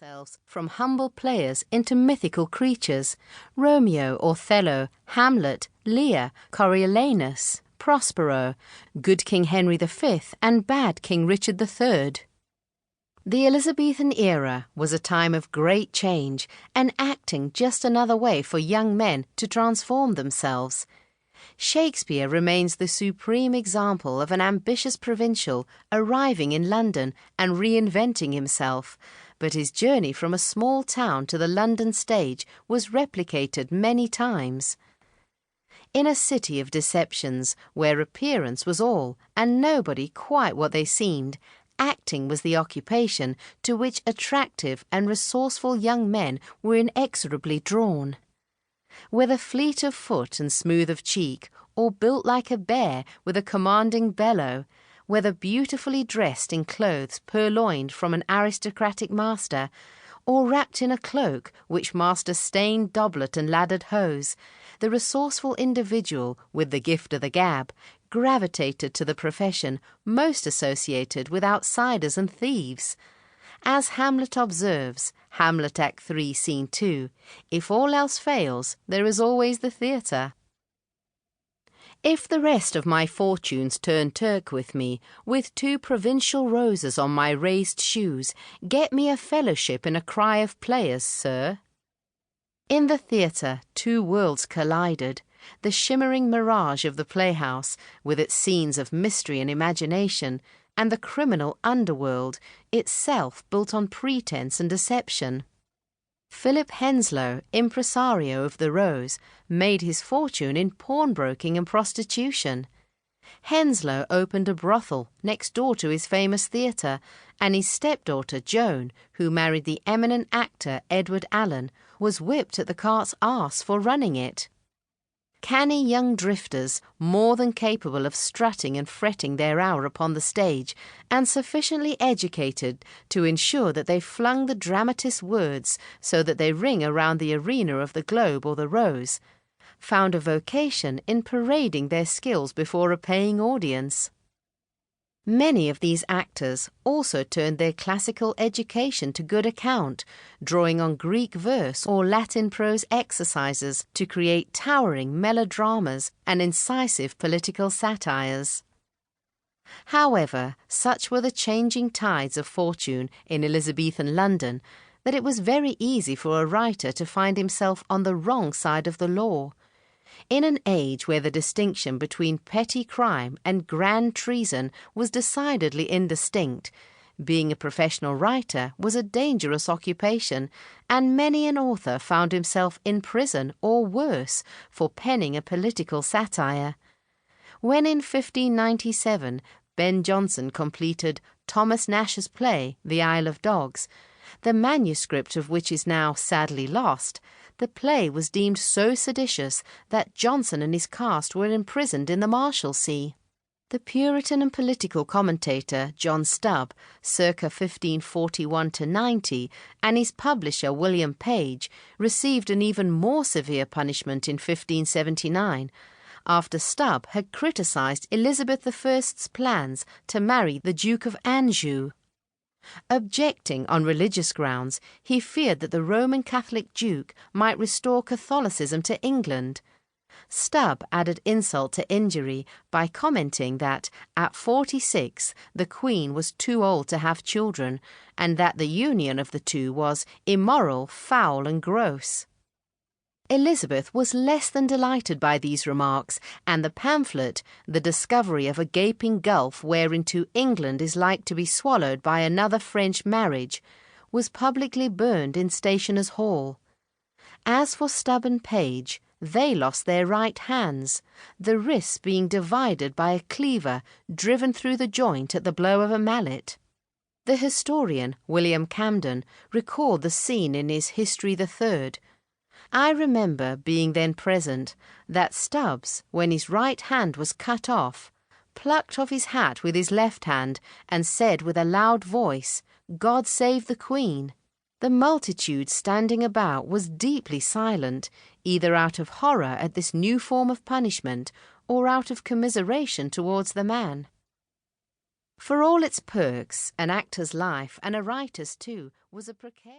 themselves from humble players into mythical creatures: Romeo, Othello, Hamlet, Lear, Coriolanus, Prospero, good King Henry V, and bad King Richard III. The Elizabethan era was a time of great change, and acting just another way for young men to transform themselves. Shakespeare remains the supreme example of an ambitious provincial arriving in London and reinventing himself, but his journey from a small town to the London stage was replicated many times. In a city of deceptions, where appearance was all and nobody quite what they seemed, acting was the occupation to which attractive and resourceful young men were inexorably drawn. Whether fleet of foot and smooth of cheek, or built like a bear with a commanding bellow, whether beautifully dressed in clothes purloined from an aristocratic master, or wrapped in a cloak which masked a stained doublet and laddered hose, the resourceful individual with the gift of the gab gravitated to the profession most associated with outsiders and thieves. As Hamlet observes, Hamlet Act 3, Scene 2, if all else fails, there is always the theatre. If the rest of my fortunes turn Turk with me, with 2 provincial roses on my raised shoes, get me a fellowship in a cry of players, sir. In the theatre, 2 worlds collided: the shimmering mirage of the playhouse, with its scenes of mystery and imagination, and the criminal underworld, itself built on pretense and deception. Philip Henslowe, impresario of the Rose, made his fortune in pawnbroking and prostitution. Henslowe opened a brothel next door to his famous theatre, and his stepdaughter Joan, who married the eminent actor Edward Allen, was whipped at the cart's arse for running it. Canny young drifters, more than capable of strutting and fretting their hour upon the stage, and sufficiently educated to ensure that they flung the dramatist's words so that they ring around the arena of the Globe or the Rose, found a vocation in parading their skills before a paying audience. Many of these actors also turned their classical education to good account, drawing on Greek verse or Latin prose exercises to create towering melodramas and incisive political satires. However, such were the changing tides of fortune in Elizabethan London that it was very easy for a writer to find himself on the wrong side of the law. In an age where the distinction between petty crime and grand treason was decidedly indistinct, being a professional writer was a dangerous occupation, and many an author found himself in prison or worse for penning a political satire. When in 1597 Ben Jonson completed Thomas Nash's play The Isle of Dogs, the manuscript of which is now sadly lost, the play was deemed so seditious that Jonson and his cast were imprisoned in the Marshalsea. The Puritan and political commentator John Stubb, circa 1541–90, and his publisher William Page received an even more severe punishment in 1579, after Stubb had criticised Elizabeth I's plans to marry the Duke of Anjou. Objecting on religious grounds, he feared that the Roman Catholic Duke might restore Catholicism to England. Stubb added insult to injury by commenting that at 46 the Queen was too old to have children, and that the union of the two was immoral, foul, and gross. Elizabeth was less than delighted by these remarks, and the pamphlet, The Discovery of a Gaping Gulf Whereinto England is Like to be Swallowed by Another French Marriage, was publicly burned in Stationers' Hall. As for Stubb and Page, they lost their right hands, the wrists being divided by a cleaver driven through the joint at the blow of a mallet. The historian, William Camden, recalled the scene in his History the Third. I remember, being then present, that Stubbs, when his right hand was cut off, plucked off his hat with his left hand, and said with a loud voice, "God save the Queen." The multitude standing about was deeply silent, either out of horror at this new form of punishment, or out of commiseration towards the man. For all its perks, an actor's life, and a writer's too, was a precarious